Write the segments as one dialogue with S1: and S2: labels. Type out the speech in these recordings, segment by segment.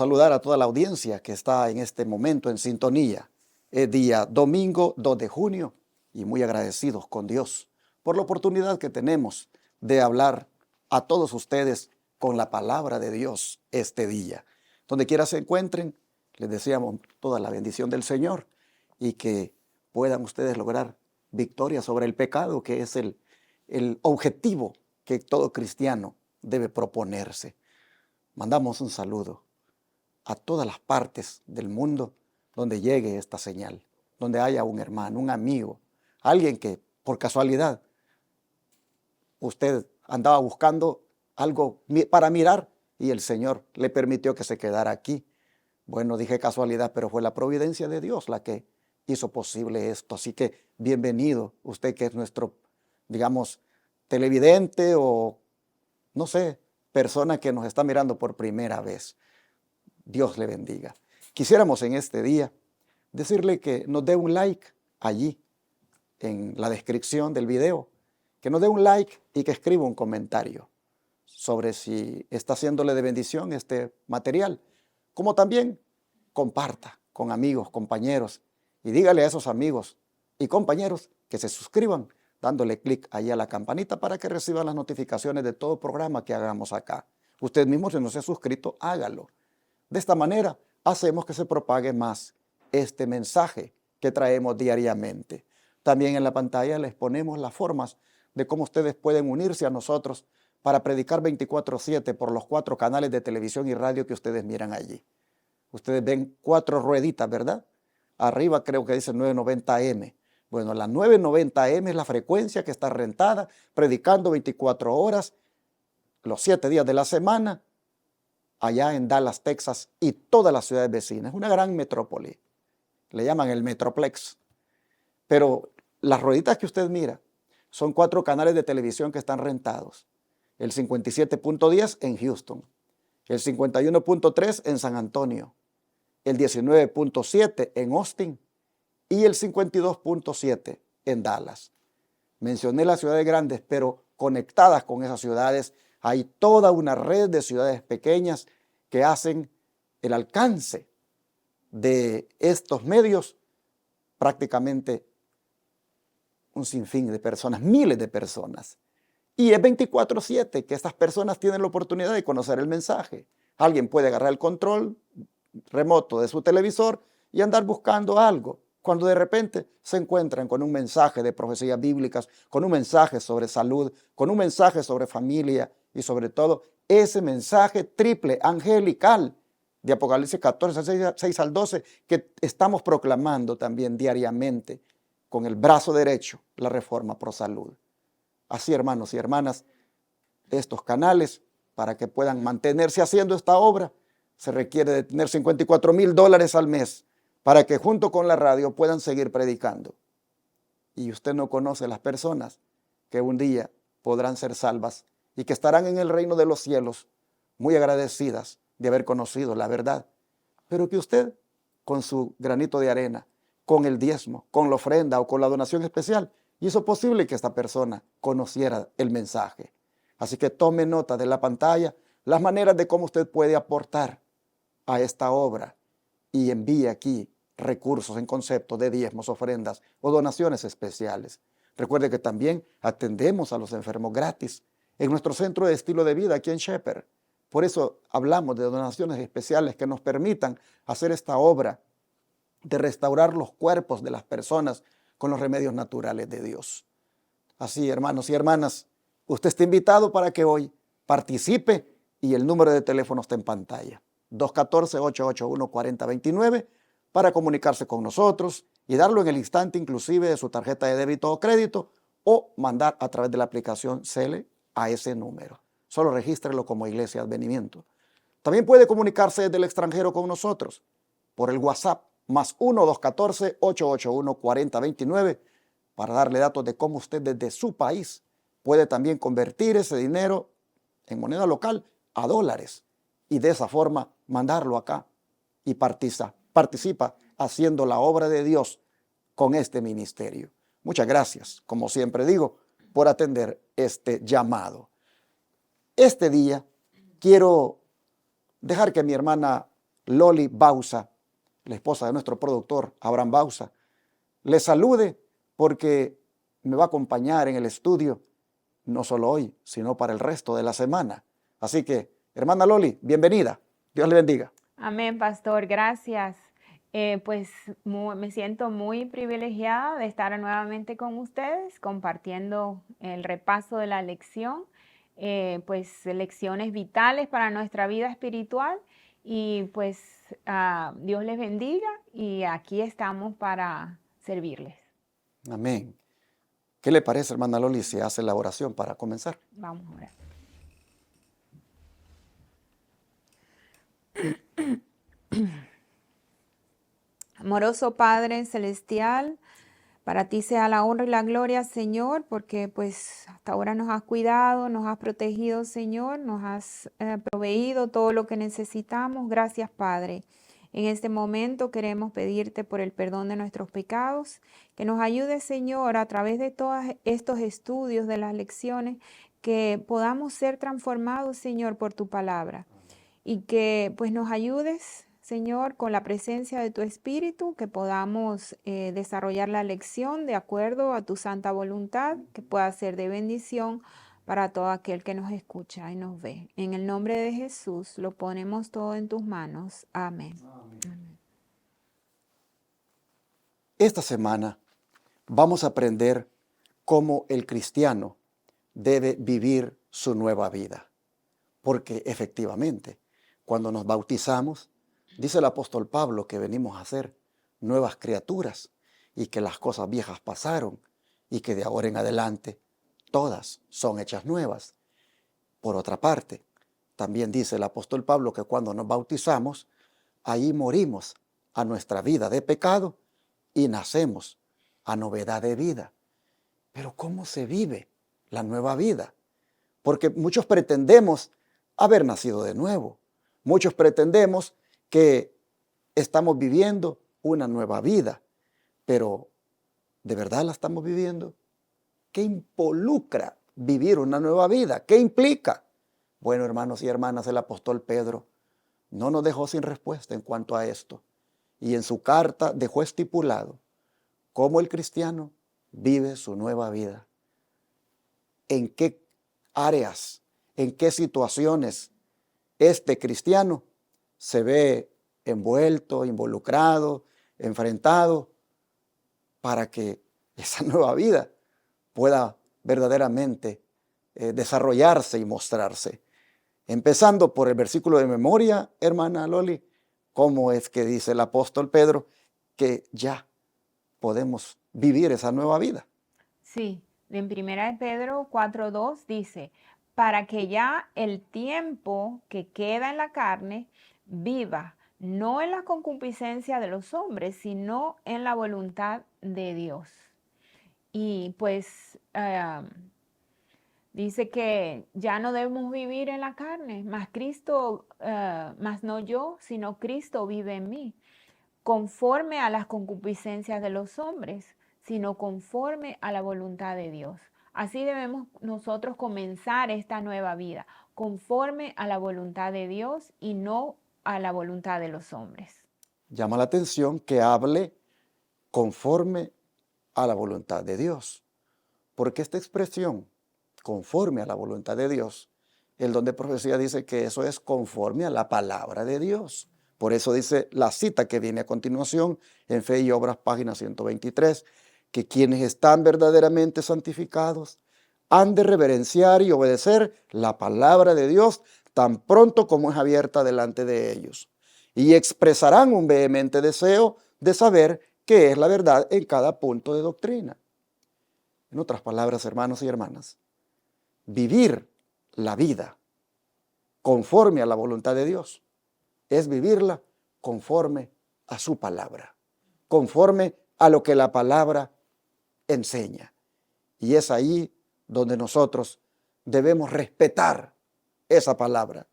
S1: saludar a toda la audiencia que está en este momento en sintonía. Es día domingo 2 de junio y muy agradecidos con Dios por la oportunidad que tenemos de hablar a todos ustedes con la palabra de Dios este día. Donde quiera se encuentren, les deseamos toda la bendición del Señor y que puedan ustedes lograr victoria sobre el pecado, que es el objetivo que todo cristiano debe proponerse. Mandamos un saludo a todas las partes del mundo donde llegue esta señal, donde haya un hermano, un amigo, alguien que por casualidad usted andaba buscando algo para mirar y el Señor le permitió que se quedara aquí. Bueno, dije casualidad, pero fue la providencia de Dios la que hizo posible esto. Así que bienvenido, usted que es nuestro, digamos, televidente o, no sé, persona que nos está mirando por primera vez. Dios le bendiga. Quisiéramos en este día decirle que nos dé un like allí en la descripción del video, que nos dé un like y que escriba un comentario sobre si está haciéndole de bendición este material, como también comparta con amigos, compañeros y dígale a esos amigos y compañeros que se suscriban dándole clic ahí a la campanita para que reciban las notificaciones de todo programa que hagamos acá. Usted mismo, si no se ha suscrito, hágalo. De esta manera hacemos que se propague más este mensaje que traemos diariamente. También en la pantalla les ponemos las formas de cómo ustedes pueden unirse a nosotros para predicar 24/7 por los 4 canales de televisión y radio que ustedes miran allí. Ustedes ven 4 rueditas, ¿verdad? Arriba creo que dice 990M. Bueno, la 990M es la frecuencia que está rentada, predicando 24 horas, los 7 días de la semana, allá en Dallas, Texas y todas las ciudades vecinas. Es una gran metrópoli. Le llaman el Metroplex. Pero las rueditas que usted mira son 4 canales de televisión que están rentados. El 57.10 en Houston, el 51.3 en San Antonio, el 19.7 en Austin y el 52.7 en Dallas. Mencioné las ciudades grandes, pero conectadas con esas ciudades hay toda una red de ciudades pequeñas que hacen el alcance de estos medios prácticamente un sinfín de personas, miles de personas. Y es 24/7 que estas personas tienen la oportunidad de conocer el mensaje. Alguien puede agarrar el control remoto de su televisor y andar buscando algo, cuando de repente se encuentran con un mensaje de profecías bíblicas, con un mensaje sobre salud, con un mensaje sobre familia y sobre todo ese mensaje triple angelical de Apocalipsis 14, 6 al 12 que estamos proclamando también diariamente con el brazo derecho, la Reforma Pro Salud. Así, hermanos y hermanas, estos canales, para que puedan mantenerse haciendo esta obra, se requiere de tener $54,000 al mes para que junto con la radio puedan seguir predicando. Y usted no conoce las personas que un día podrán ser salvas y que estarán en el reino de los cielos muy agradecidas de haber conocido la verdad. Pero que usted, con su granito de arena, con el diezmo, con la ofrenda o con la donación especial, hizo posible que esta persona conociera el mensaje. Así que tome nota de la pantalla, las maneras de cómo usted puede aportar a esta obra y envíe aquí recursos en concepto de diezmos, ofrendas o donaciones especiales. Recuerde que también atendemos a los enfermos gratis en nuestro centro de estilo de vida aquí en Shepherd. Por eso hablamos de donaciones especiales que nos permitan hacer esta obra de restaurar los cuerpos de las personas con los remedios naturales de Dios. Así, hermanos y hermanas, usted está invitado para que hoy participe y el número de teléfono está en pantalla. 214-881-4029 para comunicarse con nosotros y darlo en el instante inclusive de su tarjeta de débito o crédito o mandar a través de la aplicación Cele a ese número. Solo regístrelo como Iglesia Advenimiento. También puede comunicarse desde el extranjero con nosotros por el WhatsApp más 1-214-881-4029 para darle datos de cómo usted desde su país puede también convertir ese dinero en moneda local a dólares y de esa forma mandarlo acá y participa haciendo la obra de Dios con este ministerio. Muchas gracias, como siempre digo, por atender este llamado. Este día quiero dejar que mi hermana Loli Bausa, la esposa de nuestro productor Abraham Bausa, le salude porque me va a acompañar en el estudio, no solo hoy, sino para el resto de la semana. Así que, hermana Loli, bienvenida. Dios le bendiga.
S2: Amén, pastor, gracias. Me siento muy privilegiada de estar nuevamente con ustedes compartiendo el repaso de la lección, lecciones vitales para nuestra vida espiritual y Dios les bendiga y aquí estamos para servirles.
S1: Amén. ¿Qué le parece, hermana Loli, si hace la oración para comenzar?
S2: Vamos a orar. Amoroso Padre Celestial, para ti sea la honra y la gloria, Señor, porque pues hasta ahora nos has cuidado, nos has protegido, Señor, nos has proveído todo lo que necesitamos. Gracias, Padre. En este momento queremos pedirte por el perdón de nuestros pecados, que nos ayude, Señor, a través de todos estos estudios de las lecciones, que podamos ser transformados, Señor, por tu palabra. Y que pues nos ayudes, Señor, con la presencia de tu Espíritu, que podamos desarrollar la lección de acuerdo a tu santa voluntad, que pueda ser de bendición para todo aquel que nos escucha y nos ve. En el nombre de Jesús lo ponemos todo en tus manos. Amén. Amén.
S1: Esta semana vamos a aprender cómo el cristiano debe vivir su nueva vida. Porque efectivamente, cuando nos bautizamos, dice el apóstol Pablo que venimos a ser nuevas criaturas y que las cosas viejas pasaron y que de ahora en adelante todas son hechas nuevas. Por otra parte, también dice el apóstol Pablo que cuando nos bautizamos, ahí morimos a nuestra vida de pecado y nacemos a novedad de vida. Pero ¿cómo se vive la nueva vida? Porque muchos pretendemos haber nacido de nuevo. Muchos pretendemos que estamos viviendo una nueva vida, pero ¿de verdad la estamos viviendo? ¿Qué involucra vivir una nueva vida? ¿Qué implica? Bueno, hermanos y hermanas, el apóstol Pedro no nos dejó sin respuesta en cuanto a esto. Y en su carta dejó estipulado cómo el cristiano vive su nueva vida. En qué áreas, en qué situaciones este cristiano se ve envuelto, involucrado, enfrentado, para que esa nueva vida pueda verdaderamente desarrollarse y mostrarse. Empezando por el versículo de memoria, hermana Loli, cómo es que dice el apóstol Pedro que ya podemos vivir esa nueva vida.
S2: Sí, en 1 Pedro 4:2 dice, para que ya el tiempo que queda en la carne viva, no en la concupiscencia de los hombres, sino en la voluntad de Dios. Y dice que ya no debemos vivir en la carne, más Cristo, más no yo, sino Cristo vive en mí, conforme a las concupiscencias de los hombres, sino conforme a la voluntad de Dios. Así debemos nosotros comenzar esta nueva vida, conforme a la voluntad de Dios y no a la voluntad de los hombres.
S1: Llama la atención que hable conforme a la voluntad de Dios, porque esta expresión, conforme a la voluntad de Dios, el don de profecía dice que eso es conforme a la palabra de Dios. Por eso dice la cita que viene a continuación en Fe y Obras, página 123, que quienes están verdaderamente santificados han de reverenciar y obedecer la palabra de Dios tan pronto como es abierta delante de ellos, y expresarán un vehemente deseo de saber qué es la verdad en cada punto de doctrina. En otras palabras, hermanos y hermanas, vivir la vida conforme a la voluntad de Dios es vivirla conforme a su palabra, conforme a lo que la palabra enseña. Y es ahí donde nosotros debemos respetar esa palabra,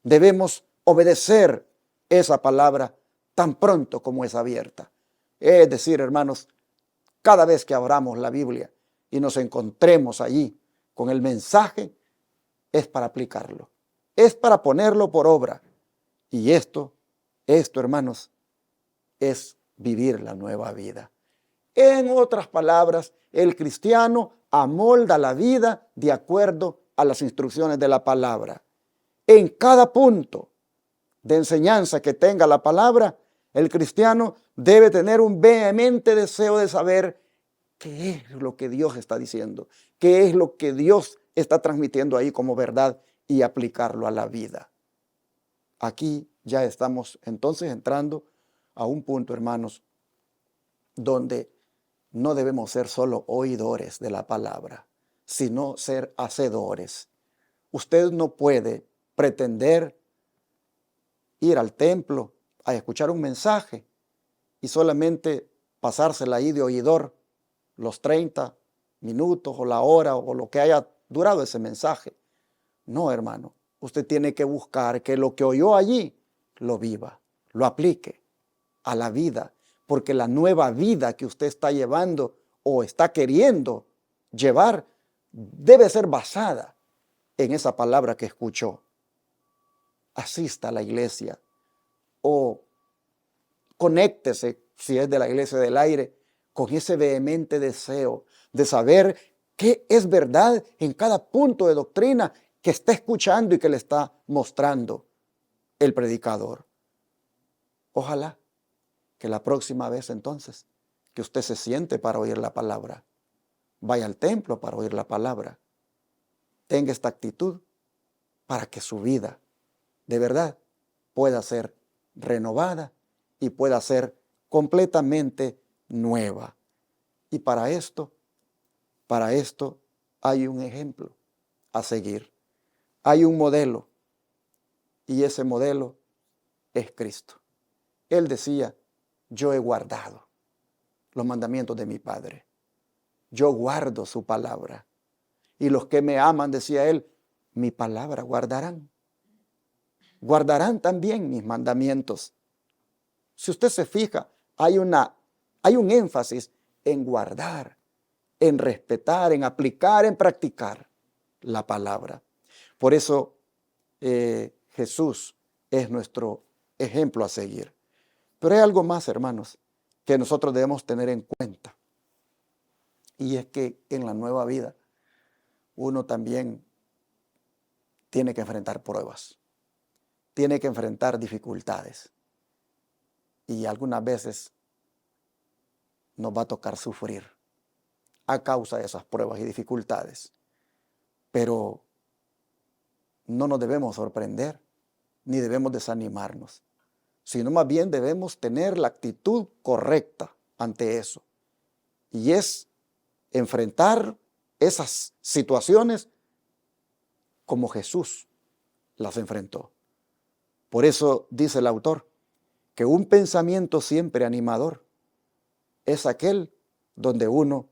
S1: debemos obedecer esa palabra tan pronto como es abierta. Es decir, hermanos, cada vez que abramos la Biblia y nos encontremos allí con el mensaje, es para aplicarlo, es para ponerlo por obra. Y esto Esto, hermanos, es vivir la nueva vida. En otras palabras, el cristiano amolda la vida de acuerdo a las instrucciones de la palabra. En cada punto de enseñanza que tenga la palabra, el cristiano debe tener un vehemente deseo de saber qué es lo que Dios está diciendo, qué es lo que Dios está transmitiendo ahí como verdad y aplicarlo a la vida. Aquí ya estamos entonces entrando a un punto, hermanos, donde no debemos ser solo oidores de la palabra, sino ser hacedores. Usted no puede pretender ir al templo a escuchar un mensaje y solamente pasársela ahí de oidor los 30 minutos o la hora o lo que haya durado ese mensaje. No, hermano, usted tiene que buscar que lo que oyó allí lo viva, lo aplique a la vida, porque la nueva vida que usted está llevando o está queriendo llevar debe ser basada en esa palabra que escuchó. Asista a la iglesia o conéctese, si es de la iglesia del aire, con ese vehemente deseo de saber qué es verdad en cada punto de doctrina que está escuchando y que le está mostrando el predicador. Ojalá que la próxima vez entonces que usted se siente para oír la palabra, vaya al templo para oír la palabra, tenga esta actitud para que su vida de verdad pueda ser renovada y pueda ser completamente nueva. Y para esto hay un ejemplo a seguir. Hay un modelo y ese modelo es Cristo. Él decía, yo he guardado los mandamientos de mi Padre. Yo guardo su palabra. Y los que me aman, decía él, mi palabra guardarán. Guardarán también mis mandamientos. Si usted se fija, hay un énfasis en guardar, en respetar, en aplicar, en practicar la palabra. Por eso Jesús es nuestro ejemplo a seguir. Pero hay algo más, hermanos, que nosotros debemos tener en cuenta. Y es que en la nueva vida uno también tiene que enfrentar pruebas, tiene que enfrentar dificultades. Y algunas veces nos va a tocar sufrir a causa de esas pruebas y dificultades. Pero no nos debemos sorprender, ni debemos desanimarnos, sino más bien debemos tener la actitud correcta ante eso. Y es enfrentar esas situaciones como Jesús las enfrentó. Por eso dice el autor que un pensamiento siempre animador es aquel donde uno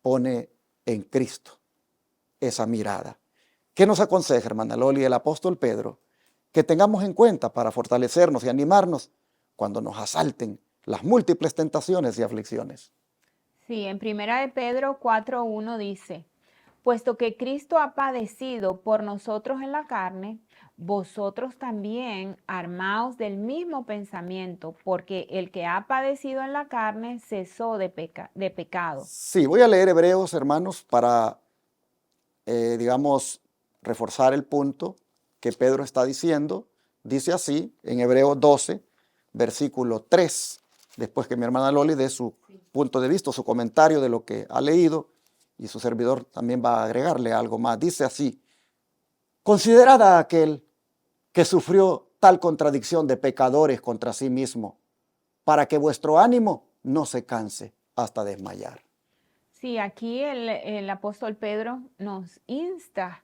S1: pone en Cristo esa mirada. ¿Qué nos aconseja, hermana Loli, el apóstol Pedro? Que tengamos en cuenta para fortalecernos y animarnos cuando nos asalten las múltiples tentaciones y aflicciones.
S2: Sí, en Primera de Pedro 4:1 dice, puesto que Cristo ha padecido por nosotros en la carne, vosotros también armaos del mismo pensamiento, porque el que ha padecido en la carne cesó de pecado.
S1: Sí, voy a leer Hebreos, hermanos, para, reforzar el punto que Pedro está diciendo. Dice así, en Hebreos 12, versículo 3, después que mi hermana Loli dé su punto de vista, su comentario de lo que ha leído, y su servidor también va a agregarle algo más. Dice así, considerad a aquel que sufrió tal contradicción de pecadores contra sí mismo, para que vuestro ánimo no se canse hasta desmayar.
S2: Sí, aquí el apóstol Pedro nos insta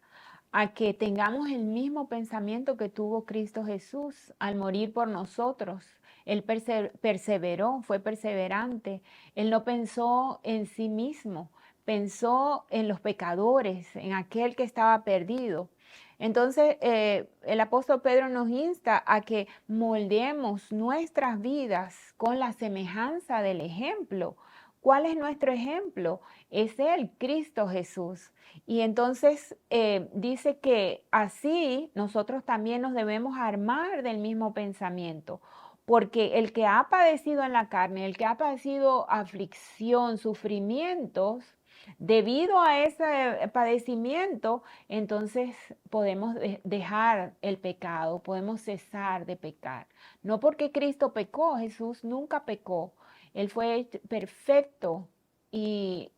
S2: a que tengamos el mismo pensamiento que tuvo Cristo Jesús al morir por nosotros. Él perseveró, fue perseverante. Él no pensó en sí mismo, pensó en los pecadores, en aquel que estaba perdido. Entonces, el apóstol Pedro nos insta a que moldeemos nuestras vidas con la semejanza del ejemplo. ¿cuál es nuestro ejemplo? Es Él, Cristo Jesús. Y entonces dice que así nosotros también nos debemos armar del mismo pensamiento. Porque el que ha padecido en la carne, el que ha padecido aflicción, sufrimientos, debido a ese padecimiento, entonces podemos dejar el pecado, podemos cesar de pecar. No porque Cristo pecó, Jesús nunca pecó. Él fue perfecto y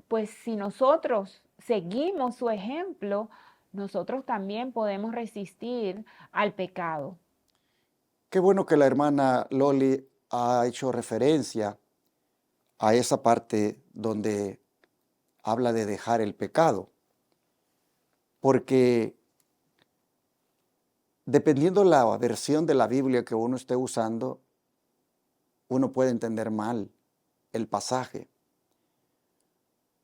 S2: pues si nosotros seguimos su ejemplo, nosotros también podemos resistir al pecado.
S1: Qué bueno que la hermana Loli ha hecho referencia a esa parte donde habla de dejar el pecado, porque dependiendo la versión de la Biblia que uno esté usando, uno puede entender mal el pasaje.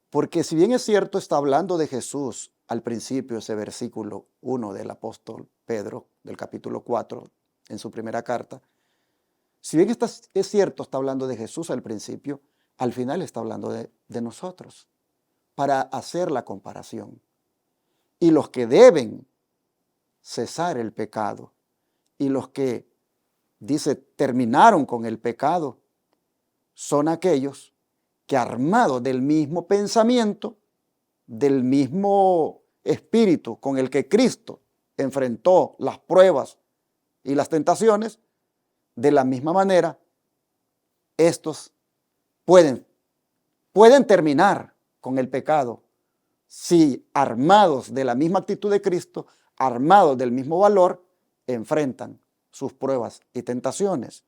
S1: Porque si bien es cierto, está hablando de Jesús al principio, ese versículo 1 del apóstol Pedro, del capítulo 4, en su primera carta, si bien es cierto, está hablando de Jesús al principio, al final está hablando de nosotros, para hacer la comparación. Y los que deben cesar el pecado, y los que, dice, terminaron con el pecado, son aquellos que armados del mismo pensamiento, del mismo espíritu con el que Cristo enfrentó las pruebas y las tentaciones, de la misma manera, estos pueden terminar con el pecado si armados de la misma actitud de Cristo, armados del mismo valor, enfrentan sus pruebas y tentaciones.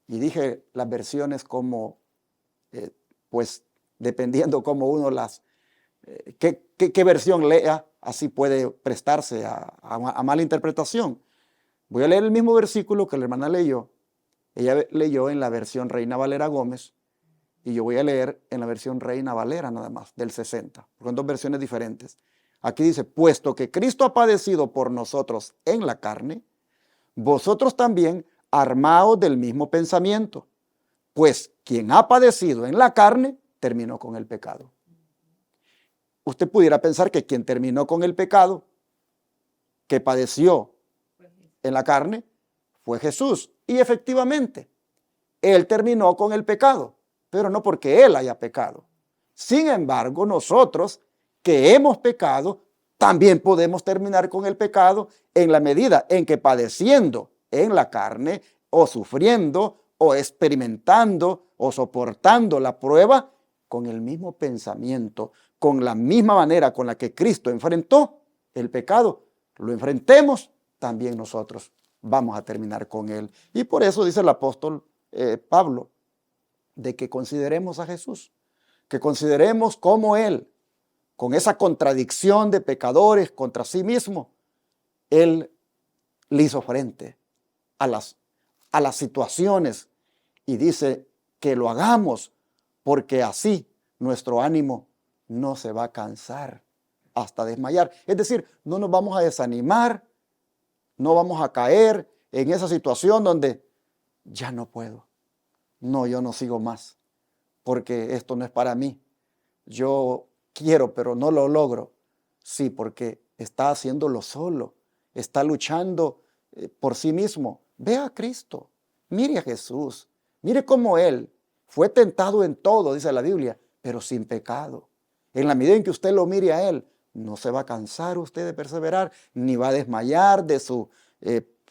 S1: Y dije las versiones como, pues dependiendo cómo uno qué versión lea, así puede prestarse a mala interpretación. Voy a leer el mismo versículo que la hermana leyó. Ella leyó en la versión Reina Valera Gómez y yo voy a leer en la versión Reina Valera nada más, del 60, porque son dos versiones diferentes. Aquí dice, puesto que Cristo ha padecido por nosotros en la carne, vosotros también armaos del mismo pensamiento, pues quien ha padecido en la carne terminó con el pecado. Usted pudiera pensar que quien terminó con el pecado, que padeció en la carne, fue Jesús. Y efectivamente, Él terminó con el pecado, pero no porque Él haya pecado. Sin embargo, nosotros que hemos pecado, también podemos terminar con el pecado en la medida en que padeciendo en la carne o sufriendo o experimentando o soportando la prueba con el mismo pensamiento, con la misma manera con la que Cristo enfrentó el pecado, lo enfrentemos también nosotros vamos a terminar con él. Y por eso dice el apóstol Pablo, de que consideremos a Jesús, que consideremos cómo él, con esa contradicción de pecadores contra sí mismo, él le hizo frente a las situaciones y dice que lo hagamos porque así nuestro ánimo no se va a cansar hasta desmayar. Es decir, no nos vamos a desanimar, no vamos a caer en esa situación donde ya no puedo. No, yo no sigo más, porque esto no es para mí. Yo quiero, pero no lo logro. Sí, porque está haciéndolo solo, está luchando por sí mismo. Ve a Cristo, mire a Jesús, mire cómo Él fue tentado en todo, dice la Biblia, pero sin pecado. En la medida en que usted lo mire a Él, no se va a cansar usted de perseverar, ni va a desmayar de su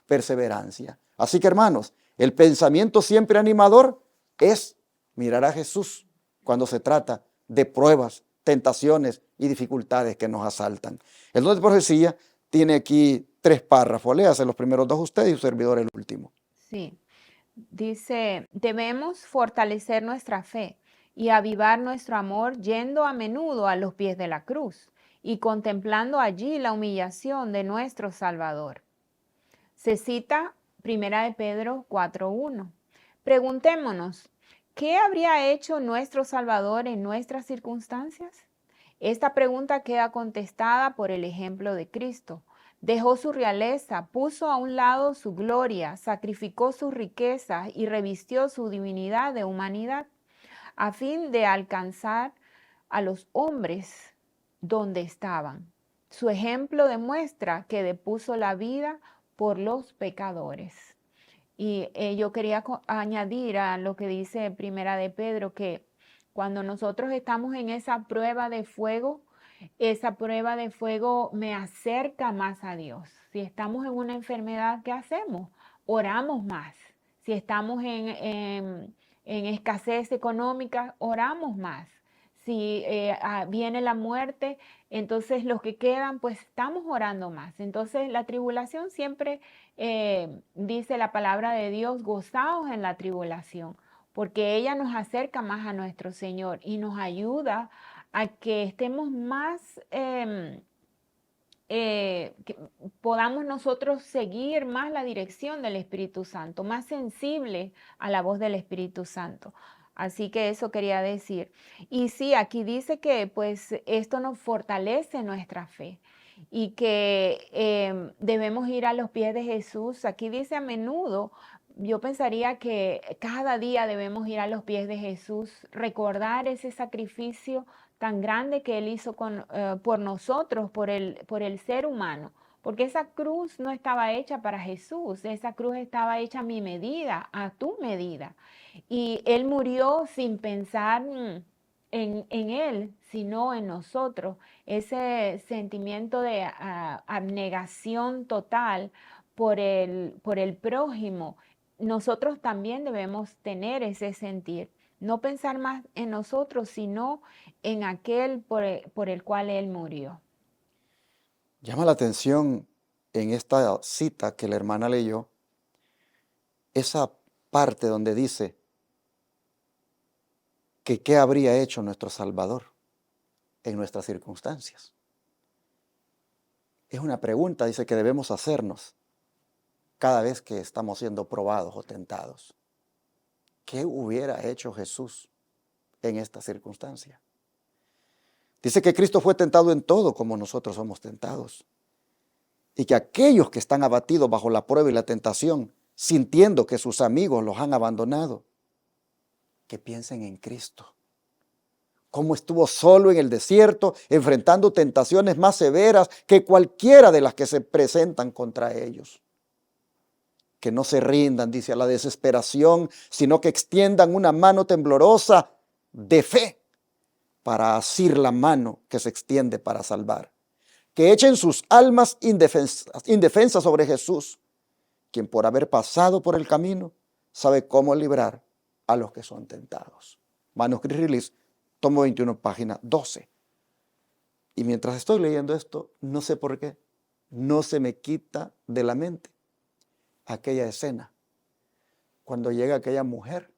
S1: perseverancia. Así que, hermanos, el pensamiento siempre animador es mirar a Jesús cuando se trata de pruebas, tentaciones y dificultades que nos asaltan. El don de profecía tiene aquí 3 párrafos. Léase los primeros 2 usted y su servidor el último.
S2: Sí, dice, debemos fortalecer nuestra fe y avivar nuestro amor yendo a menudo a los pies de la cruz y contemplando allí la humillación de nuestro Salvador. Se cita 1 de Pedro 4:1. Preguntémonos, ¿qué habría hecho nuestro Salvador en nuestras circunstancias? Esta pregunta queda contestada por el ejemplo de Cristo. Dejó su realeza, puso a un lado su gloria, sacrificó sus riquezas y revistió su divinidad de humanidad. a fin de alcanzar a los hombres donde estaban. Su ejemplo demuestra que depuso la vida por los pecadores. Y yo quería añadir a lo que dice Primera de Pedro, que cuando nosotros estamos en esa prueba de fuego, esa prueba de fuego me acerca más a Dios. Si estamos en una enfermedad, ¿qué hacemos? Oramos más. Si estamos en escasez económica, oramos más. Si viene la muerte, entonces los que quedan, pues estamos orando más. Entonces la tribulación siempre, dice la palabra de Dios, gozaos en la tribulación, porque ella nos acerca más a nuestro Señor y nos ayuda a que estemos más, que podamos nosotros seguir más la dirección del Espíritu Santo, más sensibles a la voz del Espíritu Santo. Así que eso quería decir. Y sí, aquí dice que pues esto nos fortalece nuestra fe y que debemos ir a los pies de Jesús. Aquí dice a menudo, yo pensaría que cada día debemos ir a los pies de Jesús, recordar ese sacrificio tan grande que Él hizo por nosotros, por el ser humano. Porque esa cruz no estaba hecha para Jesús, esa cruz estaba hecha a mi medida, a tu medida. Y Él murió sin pensar en Él, sino en nosotros. Ese sentimiento de abnegación total por el prójimo, nosotros también debemos tener ese sentir. No pensar más en nosotros, sino en aquel por el cual Él murió.
S1: Llama la atención en esta cita que la hermana leyó, esa parte donde dice que qué habría hecho nuestro Salvador en nuestras circunstancias. Es una pregunta, dice, que debemos hacernos cada vez que estamos siendo probados o tentados. ¿Qué hubiera hecho Jesús en esta circunstancia? Dice que Cristo fue tentado en todo como nosotros somos tentados. Y que aquellos que están abatidos bajo la prueba y la tentación, sintiendo que sus amigos los han abandonado, que piensen en Cristo. Cómo estuvo solo en el desierto, enfrentando tentaciones más severas que cualquiera de las que se presentan contra ellos. Que no se rindan, dice, a la desesperación, sino que extiendan una mano temblorosa de fe para asir la mano que se extiende para salvar. Que echen sus almas indefensas sobre Jesús, quien por haber pasado por el camino sabe cómo librar a los que son tentados. Manuscrito Release, tomo 21, página 12. Y mientras estoy leyendo esto, no sé por qué, no se me quita de la mente aquella escena, cuando llega aquella mujer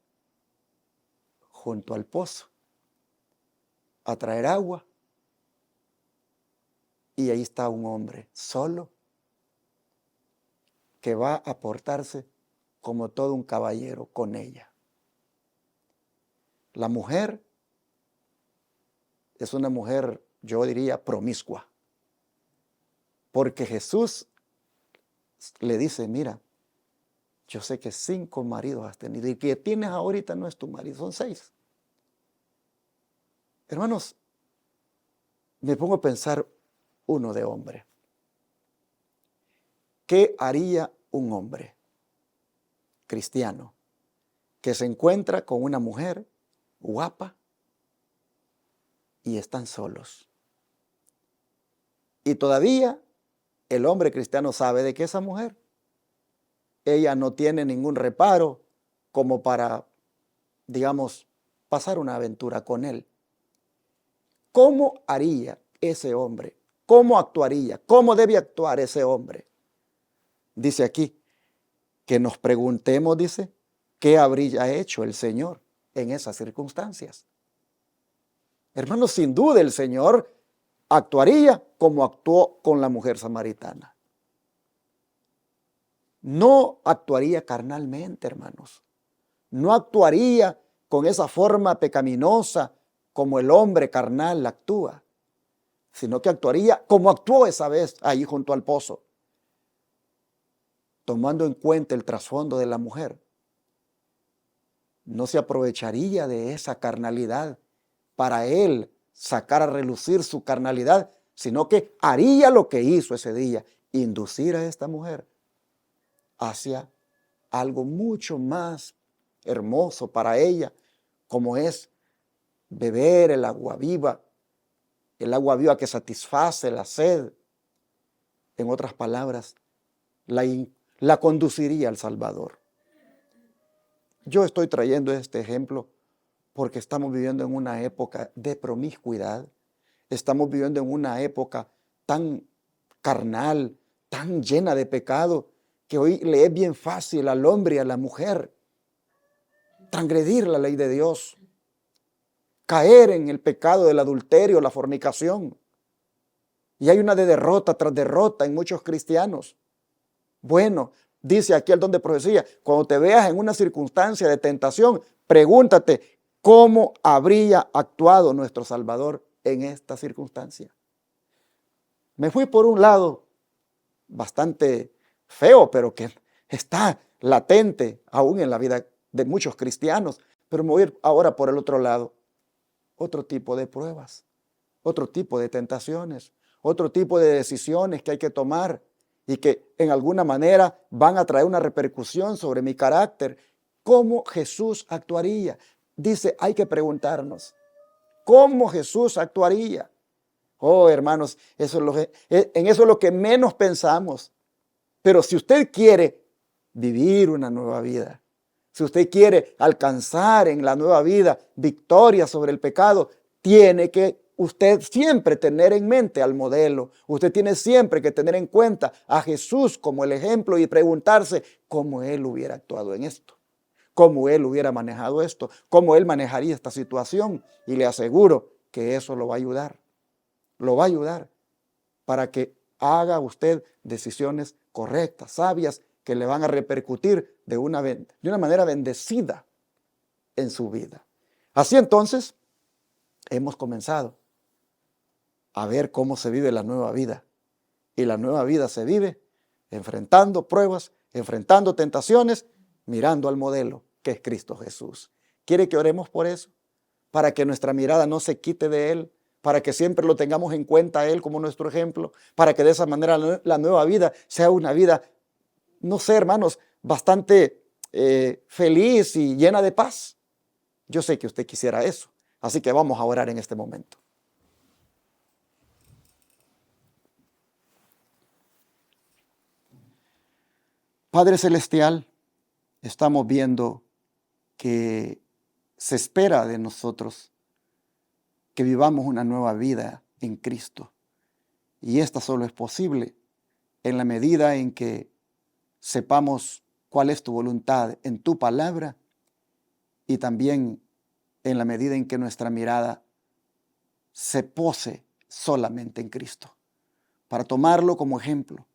S1: junto al pozo a traer agua, y ahí está un hombre solo que va a portarse como todo un caballero con ella. La mujer es una mujer, yo diría, promiscua, porque Jesús le dice, mira, yo sé que 5 maridos has tenido y que tienes ahorita no es tu marido, son 6. Hermanos, me pongo a pensar uno de hombre. ¿Qué haría un hombre cristiano que se encuentra con una mujer guapa y están solos? Y todavía el hombre cristiano sabe de que esa mujer, ella no tiene ningún reparo como para, digamos, pasar una aventura con él. ¿Cómo haría ese hombre? ¿Cómo actuaría? ¿Cómo debe actuar ese hombre? Dice aquí, que nos preguntemos, dice, ¿qué habría hecho el Señor en esas circunstancias? Hermanos, sin duda el Señor actuaría como actuó con la mujer samaritana. No actuaría carnalmente, hermanos. No actuaría con esa forma pecaminosa como el hombre carnal actúa, sino que actuaría como actuó esa vez ahí junto al pozo, tomando en cuenta el trasfondo de la mujer. no se aprovecharía de esa carnalidad para él sacar a relucir su carnalidad, sino que haría lo que hizo ese día, inducir a esta mujer hacia algo mucho más hermoso para ella, como es beber el agua viva que satisface la sed. En otras palabras, la conduciría al Salvador. Yo estoy trayendo este ejemplo porque estamos viviendo en una época de promiscuidad, estamos viviendo en una época tan carnal, tan llena de pecado, que hoy le es bien fácil al hombre y a la mujer transgredir la ley de Dios, caer en el pecado del adulterio, la fornicación. Y hay una de derrota tras derrota en muchos cristianos. Bueno, dice aquí el don de profecía, cuando te veas en una circunstancia de tentación, pregúntate cómo habría actuado nuestro Salvador en esta circunstancia. Me fui por un lado bastante feo, pero que está latente aún en la vida de muchos cristianos, pero me voy a ir ahora por el otro lado. Otro tipo de pruebas, otro tipo de tentaciones, otro tipo de decisiones que hay que tomar y que en alguna manera van a traer una repercusión sobre mi carácter. ¿Cómo Jesús actuaría? Dice, hay que preguntarnos, ¿cómo Jesús actuaría? Oh, hermanos, en eso es lo que menos pensamos. Pero si usted quiere vivir una nueva vida, si usted quiere alcanzar en la nueva vida victoria sobre el pecado, tiene que usted siempre tener en mente al modelo. Usted tiene siempre que tener en cuenta a Jesús como el ejemplo y preguntarse cómo Él hubiera actuado en esto, cómo Él hubiera manejado esto, cómo Él manejaría esta situación. Y le aseguro que eso lo va a ayudar para que haga usted decisiones correctas, sabias, que le van a repercutir de una manera bendecida en su vida. Así entonces, hemos comenzado a ver cómo se vive la nueva vida. Y la nueva vida se vive enfrentando pruebas, enfrentando tentaciones, mirando al modelo que es Cristo Jesús. ¿Quiere que oremos por eso? Para que nuestra mirada no se quite de Él, para que siempre lo tengamos en cuenta a Él como nuestro ejemplo, para que de esa manera la nueva vida sea una vida, no sé, hermanos, bastante feliz y llena de paz. Yo sé que usted quisiera eso, así que vamos a orar en este momento. Padre Celestial, estamos viendo que se espera de nosotros que vivamos una nueva vida en Cristo. Y esta solo es posible en la medida en que sepamos cuál es tu voluntad en tu palabra y también en la medida en que nuestra mirada se pose solamente en Cristo, para tomarlo como ejemplo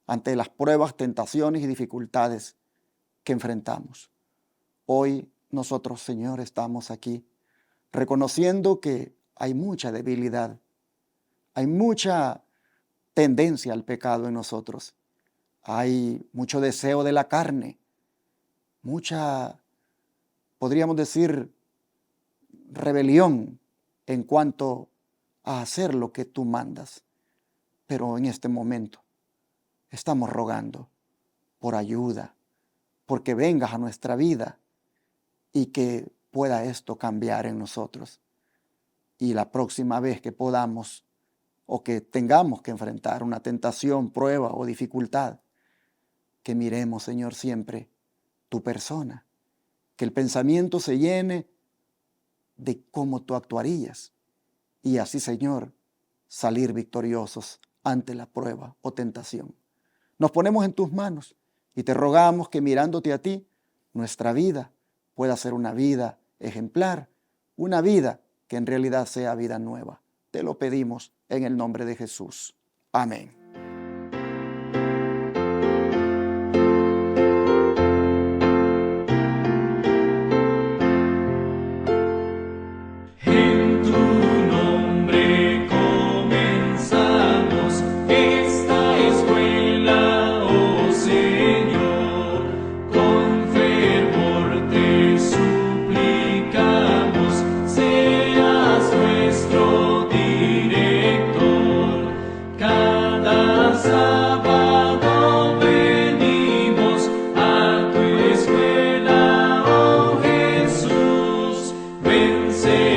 S1: ante las pruebas, tentaciones y dificultades que enfrentamos. Hoy nosotros, Señor, estamos aquí reconociendo que hay mucha debilidad, hay mucha tendencia al pecado en nosotros, hay mucho deseo de la carne, mucha, podríamos decir, rebelión en cuanto a hacer lo que tú mandas. Pero en este momento estamos rogando por ayuda, porque vengas a nuestra vida y que pueda esto cambiar en nosotros. Y la próxima vez que podamos o que tengamos que enfrentar una tentación, prueba o dificultad, que miremos, Señor, siempre tu persona, que el pensamiento se llene de cómo tú actuarías y así, Señor, salir victoriosos ante la prueba o tentación. Nos ponemos en tus manos y te rogamos que mirándote a ti, nuestra vida pueda ser una vida ejemplar, una vida que en realidad sea vida nueva. Te lo pedimos en el nombre de Jesús. Amén.
S3: Su Señor.